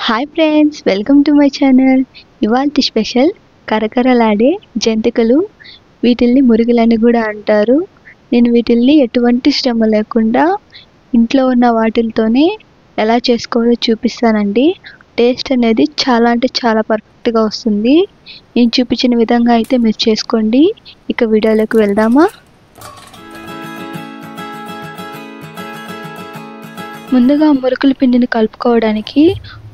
Hi friends, welcome to my channel. ఇవాల్టి special కరకరలాడే జంతికలు. వీటిల్ని మురుగులని కూడా అంటారు. నేను వీటిల్ని ఎటువంటి శ్రమ లేకుండా ఇంట్లో ఉన్న వాటితోనే ఎలా చేసుకోవాలో చూపిస్తానండి. టేస్ట్ అనేది చాలా అంటే చాలా పర్ఫెక్ట్గా వస్తుంది. నేను చూపించిన విధంగా అయితే మీరు చేసుకోండి. ఇక వీడియోలోకి వెళ్దామా? ముందుగా మురుకుల పిండిని కలుపుకోవడానికి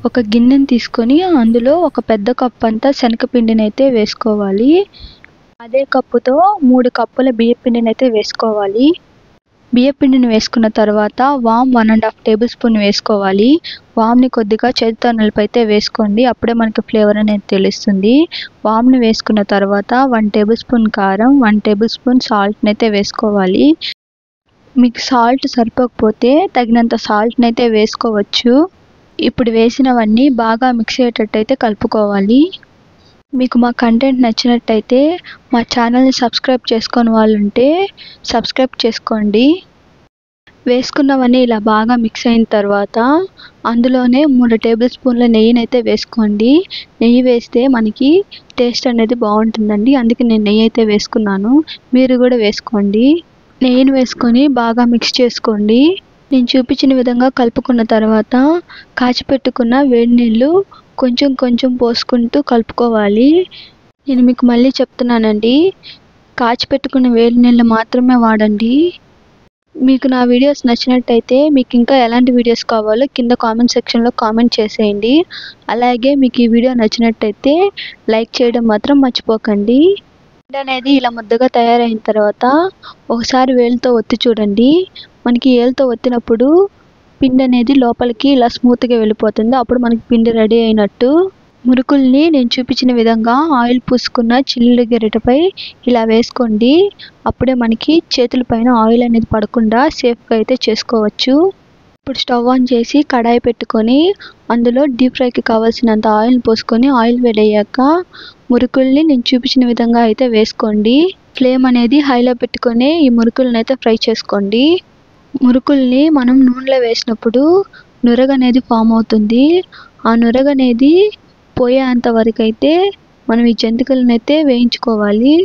ఒక గిన్నెని తీసుకొని అందులో ఒక పెద్ద కప్పు అంతా శనగపిండిని అయితే వేసుకోవాలి. అదే కప్పుతో 3 కప్పుల బియ్యపిండిని అయితే వేసుకోవాలి. బియ్యపిండిని వేసుకున్న తర్వాత వామ్ 1.5 టేబుల్ స్పూన్ వేసుకోవాలి. వామ్ని కొద్దిగా చేతితో నలిపైతే వేసుకోండి, అప్పుడే మనకి ఫ్లేవర్ అనేది తెలుస్తుంది. వామ్ని వేసుకున్న తర్వాత 1 టేబుల్ స్పూన్ కారం, 1 టేబుల్ స్పూన్ సాల్ట్ని అయితే వేసుకోవాలి. మీకు సాల్ట్ సరిపోకపోతే తగినంత సాల్ట్ని అయితే వేసుకోవచ్చు. ఇప్పుడు వేసినవన్నీ బాగా మిక్స్ అయ్యేటట్టయితే కలుపుకోవాలి. మీకు మా కంటెంట్ నచ్చినట్టయితే మా ఛానల్ని సబ్స్క్రైబ్ చేసుకొని వాళ్ళు ఉంటే సబ్స్క్రైబ్ చేసుకోండి. వేసుకున్నవన్నీ ఇలా బాగా మిక్స్ అయిన తర్వాత అందులోనే 3 టేబుల్ స్పూన్ల నెయ్యిని అయితే వేసుకోండి. నెయ్యి వేస్తే మనకి టేస్ట్ అనేది బాగుంటుందండి, అందుకే నేను నెయ్యి అయితే వేసుకున్నాను. మీరు కూడా వేసుకోండి. నెయ్యిని వేసుకొని బాగా మిక్స్ చేసుకోండి. నేను చూపించిన విధంగా కలుపుకున్న తర్వాత కాచిపెట్టుకున్న వేడి నీళ్ళు కొంచెం కొంచెం పోసుకుంటూ కలుపుకోవాలి. నేను మీకు మళ్ళీ చెప్తున్నానండి, కాచిపెట్టుకున్న వేడి నీళ్ళు మాత్రమే వాడండి. మీకు నా వీడియోస్ నచ్చినట్టయితే మీకు ఇంకా ఎలాంటి వీడియోస్ కావాలో కింద కామెంట్ సెక్షన్లో కామెంట్ చేసేయండి. అలాగే మీకు ఈ వీడియో నచ్చినట్టయితే లైక్ చేయడం మాత్రం మర్చిపోకండి. అనేది ఇలా ముద్దగా తయారైన తర్వాత ఒకసారి వేలుతో ఒత్తి చూడండి. మనకి ఏలుతో ఒత్తినప్పుడు పిండి అనేది లోపలికి ఇలా స్మూత్గా వెళ్ళిపోతుంది. అప్పుడు మనకి పిండి రెడీ అయినట్టు. మురుకుల్ని నేను చూపించిన విధంగా ఆయిల్ పూసుకున్న చిల్లుల గరిటెపై ఇలా వేసుకోండి. అప్పుడే మనకి చేతుల పైన ఆయిల్ అనేది పడకుండా సేఫ్గా అయితే చేసుకోవచ్చు. ఇప్పుడు స్టవ్ ఆన్ చేసి కడాయి పెట్టుకొని అందులో డీప్ ఫ్రైకి కావాల్సినంత ఆయిల్ పోసుకొని ఆయిల్ వేడయ్యాక మురుకుల్ని నేను చూపించిన విధంగా అయితే వేసుకోండి. ఫ్లేమ్ అనేది హైలో పెట్టుకొని ఈ మురుకుల్ని అయితే ఫ్రై చేసుకోండి. మురుకుల్ని మనం నూనెలో వేసినప్పుడు నురగ అనేది ఫామ్ అవుతుంది. ఆ నురగ అనేది పోయేంత వరకు అయితే మనం ఈ జంతికలను అయితే వేయించుకోవాలి.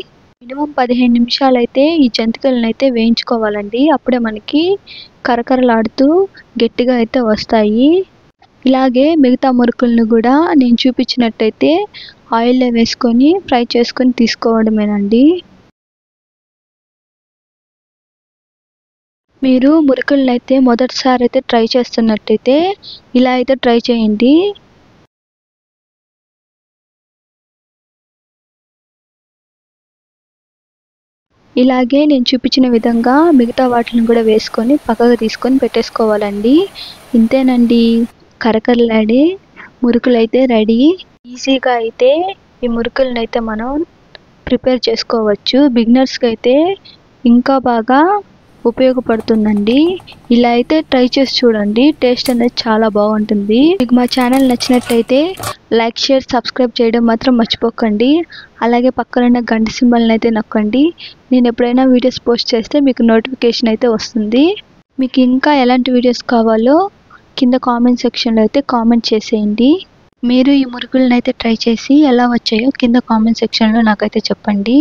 మినిమం 15 నిమిషాలు అయితే ఈ జంతికలను అయితే వేయించుకోవాలండి. అప్పుడే మనకి కరకరలాడుతూ గట్టిగా అయితే వస్తాయి. ఇలాగే మిగతా మురుకులను కూడా నేను చూపించినట్టయితే ఆయిల్లో వేసుకొని ఫ్రై చేసుకొని తీసుకోవడమేనండి. మీరు మురుకులను అయితే మొదటిసారి అయితే ట్రై చేస్తున్నట్టయితే ఇలా అయితే ట్రై చేయండి. ఇలాగే నేను చూపించిన విధంగా మిగతా వాటిని కూడా వేసుకొని పక్కకు తీసుకొని పెట్టేసుకోవాలండి. ఇంతేనండి, కరకరలాడే మురుకులు అయితే రెడీ. ఈజీగా అయితే ఈ మురుకులను అయితే మనం ప్రిపేర్ చేసుకోవచ్చు. బిగినర్స్కి అయితే ఇంకా బాగా ఉపయోగపడుతుందండి. ఇలా అయితే ట్రై చేసి చూడండి, టేస్ట్ అనేది చాలా బాగుంటుంది. మీకు మా ఛానల్ నచ్చినట్టయితే లైక్, షేర్, సబ్స్క్రైబ్ చేయడం మాత్రం మర్చిపోకండి. అలాగే పక్కనున్న గంట సింబల్ని అయితే నొక్కండి. నేను ఎప్పుడైనా వీడియోస్ పోస్ట్ చేస్తే మీకు నోటిఫికేషన్ అయితే వస్తుంది. మీకు ఇంకా ఎలాంటి వీడియోస్ కావాలో కింద కామెంట్ సెక్షన్లో అయితే కామెంట్ చేసేయండి. మీరు ఈ మురుకులను అయితే ట్రై చేసి ఎలా వచ్చాయో కింద కామెంట్ సెక్షన్లో నాకైతే చెప్పండి.